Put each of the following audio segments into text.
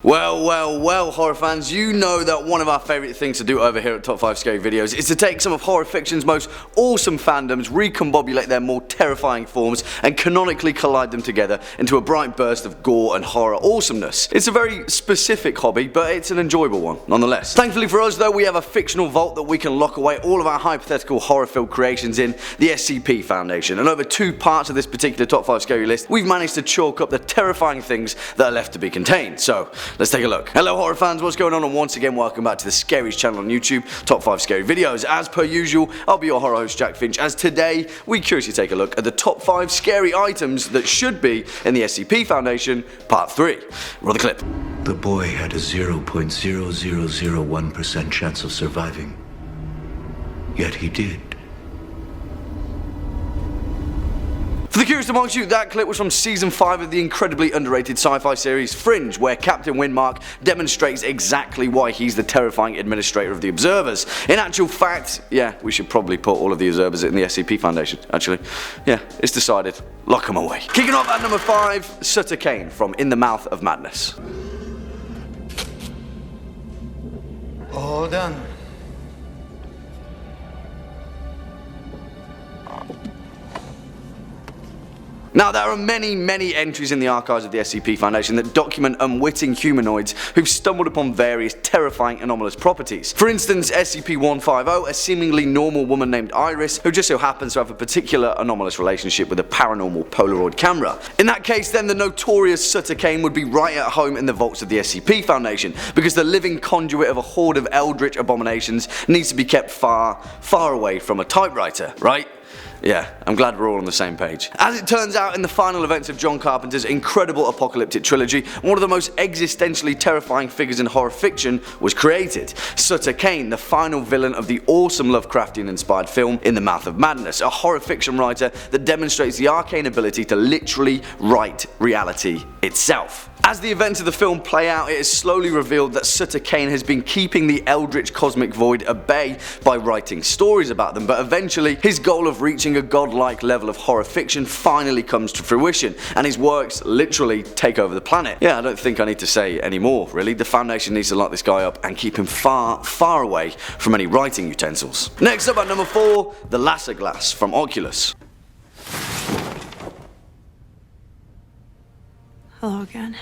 Well, horror fans, you know that one of our favourite things to do over here at Top 5 Scary Videos is to take some of horror fiction's most awesome fandoms, recombobulate their more terrifying forms, and canonically collide them together into a bright burst of gore and horror awesomeness. It's a very specific hobby, but it's an enjoyable one, nonetheless. Thankfully for us though, we have a fictional vault that we can lock away all of our hypothetical horror-filled creations in, the SCP Foundation, and over two parts of this particular Top 5 Scary list, we've managed to chalk up the terrifying things that are left to be contained. So, let's take a look. Hello horror fans, what's going on, and once again welcome back to the scariest channel on YouTube, Top 5 Scary Videos. As per usual, I'll be your horror host Jack Finch, as today we curiously take a look at the top 5 scary items that should be in the SCP Foundation, part 3. Roll the clip. The boy had a 0.0001% chance of surviving. Yet he did. For the curious amongst you, that clip was from season 5 of the incredibly underrated sci-fi series Fringe, where Captain Windmark demonstrates exactly why he's the terrifying administrator of the Observers. In actual fact, yeah, we should probably put all of the Observers in the SCP Foundation, actually. Yeah, it's decided. Lock them away. Kicking off at number 5, Sutter Kane from In the Mouth of Madness. All done. Now, there are many entries in the archives of the SCP Foundation that document unwitting humanoids who've stumbled upon various terrifying anomalous properties. For instance, SCP-150, a seemingly normal woman named Iris, who just so happens to have a particular anomalous relationship with a paranormal Polaroid camera. In that case then, the notorious Sutter Kane would be right at home in the vaults of the SCP Foundation, because the living conduit of a horde of eldritch abominations needs to be kept far away from a typewriter, right? Yeah, I'm glad we're all on the same page. As it turns out, in the final events of John Carpenter's incredible apocalyptic trilogy, one of the most existentially terrifying figures in horror fiction was created. Sutter Kane, the final villain of the awesome Lovecraftian-inspired film In the Mouth of Madness, a horror fiction writer that demonstrates the arcane ability to literally write reality itself. As the events of the film play out, it is slowly revealed that Sutter Kane has been keeping the eldritch cosmic void at bay by writing stories about them, but eventually his goal of reaching a godlike level of horror fiction finally comes to fruition, and his works literally take over the planet. Yeah, I don't think I need to say any more, really. The Foundation needs to lock this guy up and keep him far away from any writing utensils. Next up at number 4, the Laser Glass from Oculus. Hello again.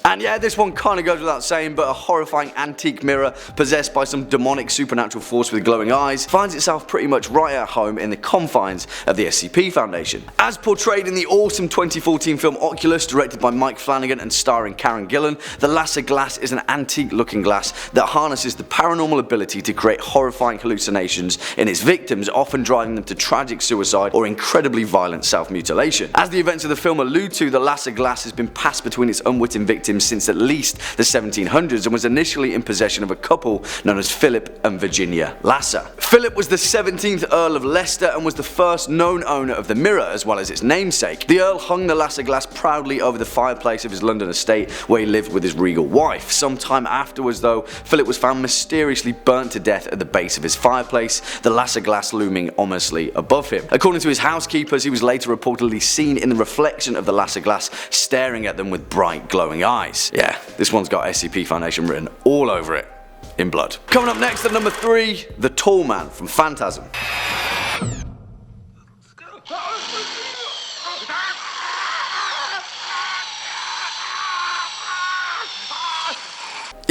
And yeah, this one kinda goes without saying, but a horrifying antique mirror possessed by some demonic supernatural force with glowing eyes finds itself pretty much right at home in the confines of the SCP Foundation. As portrayed in the awesome 2014 film Oculus, directed by Mike Flanagan and starring Karen Gillan, the Laser Glass is an antique looking glass that harnesses the paranormal ability to create horrifying hallucinations in its victims, often driving them to tragic suicide or incredibly violent self-mutilation. As the events of the film allude to, the Laser Glass has been passed between its unwitting victims since at least the 1700s and was initially in possession of a couple known as Philip and Virginia Lasser. Philip was the 17th Earl of Leicester and was the first known owner of the mirror as well as its namesake. The Earl hung the Laser Glass proudly over the fireplace of his London estate where he lived with his regal wife. Sometime afterwards though, Philip was found mysteriously burnt to death at the base of his fireplace, the Laser Glass looming ominously above him. According to his housekeepers, he was later reportedly seen in the reflection of the Laser Glass staring at them with bright glowing eyes. Yeah, this one's got SCP Foundation written all over it in blood. Coming up next at number 3, the Tall Man from Phantasm.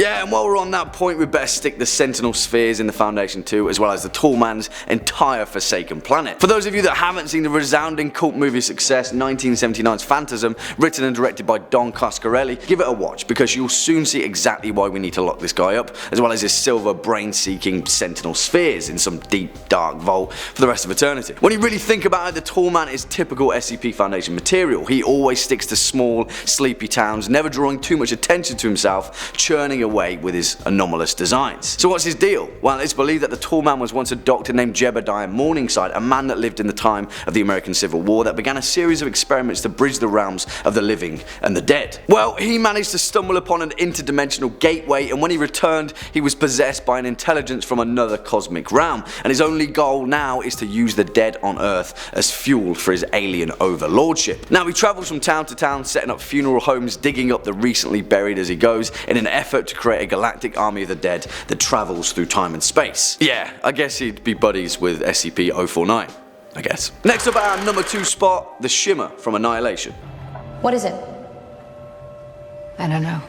Yeah, and while we're on that point, we better stick the Sentinel Spheres in the Foundation too, as well as the Tall Man's entire Forsaken Planet. For those of you that haven't seen the resounding cult movie success 1979's Phantasm, written and directed by Don Coscarelli, give it a watch, because you'll soon see exactly why we need to lock this guy up, as well as his silver brain-seeking Sentinel Spheres in some deep, dark vault for the rest of eternity. When you really think about it, the Tall Man is typical SCP Foundation material. He always sticks to small, sleepy towns, never drawing too much attention to himself, churning away away with his anomalous designs. So what's his deal? Well, it's believed that the tall man was once a doctor named Jebediah Morningside, a man that lived in the time of the American Civil War that began a series of experiments to bridge the realms of the living and the dead. Well, he managed to stumble upon an interdimensional gateway, and when he returned, he was possessed by an intelligence from another cosmic realm, and his only goal now is to use the dead on Earth as fuel for his alien overlordship. Now he travels from town to town, setting up funeral homes, digging up the recently buried as he goes, in an effort to create a galactic army of the dead that travels through time and space. Yeah, I guess he'd be buddies with SCP-049. I guess. Next up at our number 2 spot, the Shimmer from Annihilation. What is it? I don't know.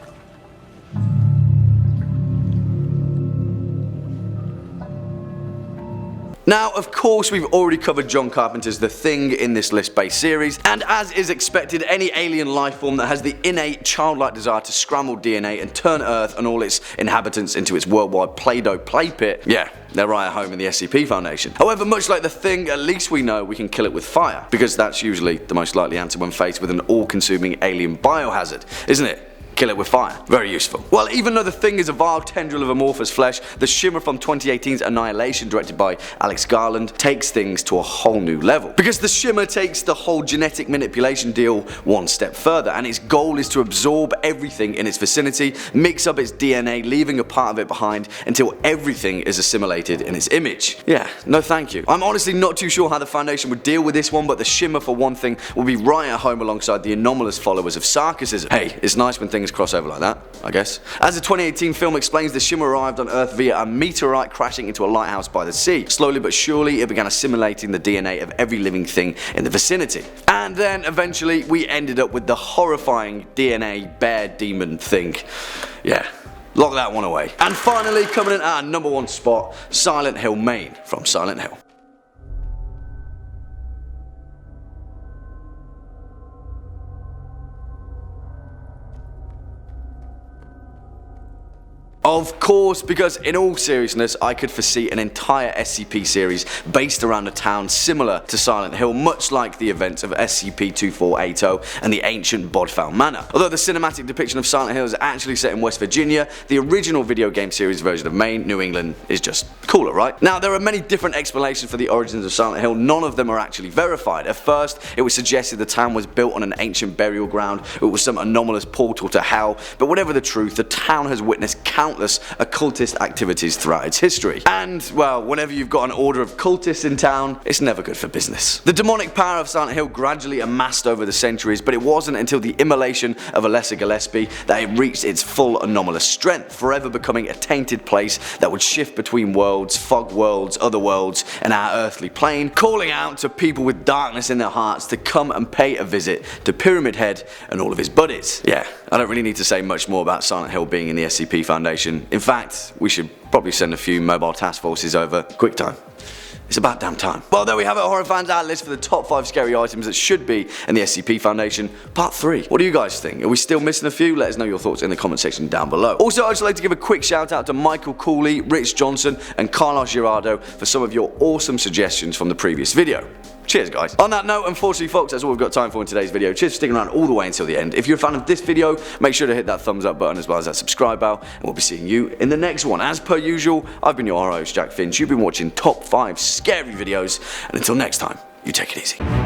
Now, of course, we've already covered John Carpenter's The Thing in this list-based series, and as is expected, any alien life form that has the innate childlike desire to scramble DNA and turn Earth and all its inhabitants into its worldwide Play-Doh play pit, yeah, they're right at home in the SCP Foundation. However, much like The Thing, at least we know we can kill it with fire, because that's usually the most likely answer when faced with an all-consuming alien biohazard, isn't it? Kill it with fire. Very useful. Well, even though the Thing is a vile tendril of amorphous flesh, the Shimmer from 2018's Annihilation, directed by Alex Garland, takes things to a whole new level. Because the Shimmer takes the whole genetic manipulation deal one step further, and its goal is to absorb everything in its vicinity, mix up its DNA, leaving a part of it behind until everything is assimilated in its image. Yeah, no thank you. I'm honestly not too sure how the Foundation would deal with this one, but the Shimmer, for one thing, will be right at home alongside the anomalous followers of Sarkicism. Hey, it's nice when things cross over like that, I guess. As the 2018 film explains, the Shimmer arrived on Earth via a meteorite crashing into a lighthouse by the sea. Slowly but surely, it began assimilating the DNA of every living thing in the vicinity. And then, eventually, we ended up with the horrifying DNA bear demon thing. Yeah. Lock that one away. And finally, coming in at our number 1 spot, Silent Hill Maine from Silent Hill. Of course, because in all seriousness, I could foresee an entire SCP series based around a town similar to Silent Hill, much like the events of SCP-2480 and the ancient Bodfowl Manor. Although the cinematic depiction of Silent Hill is actually set in West Virginia, the original video game series version of Maine, New England, is just cooler, right? Now, there are many different explanations for the origins of Silent Hill. None of them are actually verified. At first, it was suggested the town was built on an ancient burial ground, it was some anomalous portal to hell, but whatever the truth, the town has witnessed countless occultist activities throughout its history. And, well, whenever you've got an order of cultists in town, it's never good for business. The demonic power of Silent Hill gradually amassed over the centuries, but it wasn't until the immolation of Alessa Gillespie that it reached its full anomalous strength, forever becoming a tainted place that would shift between worlds, fog worlds, other worlds, and our earthly plane, calling out to people with darkness in their hearts to come and pay a visit to Pyramid Head and all of his buddies. Yeah, I don't really need to say much more about Silent Hill being in the SCP Foundation. In fact, we should probably send a few mobile task forces over. Quick time. It's about damn time. Well, there we have it, horror fans, our list for the top 5 scary items that should be in the SCP Foundation, part 3. What do you guys think? Are we still missing a few? Let us know your thoughts in the comment section down below. Also, I'd just like to give a quick shout out to Michael Cooley, Rich Johnson, and Carlos Girardo for some of your awesome suggestions from the previous video. Cheers, guys. On that note, unfortunately, folks, that's all we've got time for in today's video. Cheers for sticking around all the way until the end. If you're a fan of this video, make sure to hit that thumbs up button as well as that subscribe bell, and we'll be seeing you in the next one. As per usual, I've been your host, Jack Finch. You've been watching Top 5 Scary Videos, and until next time, you take it easy.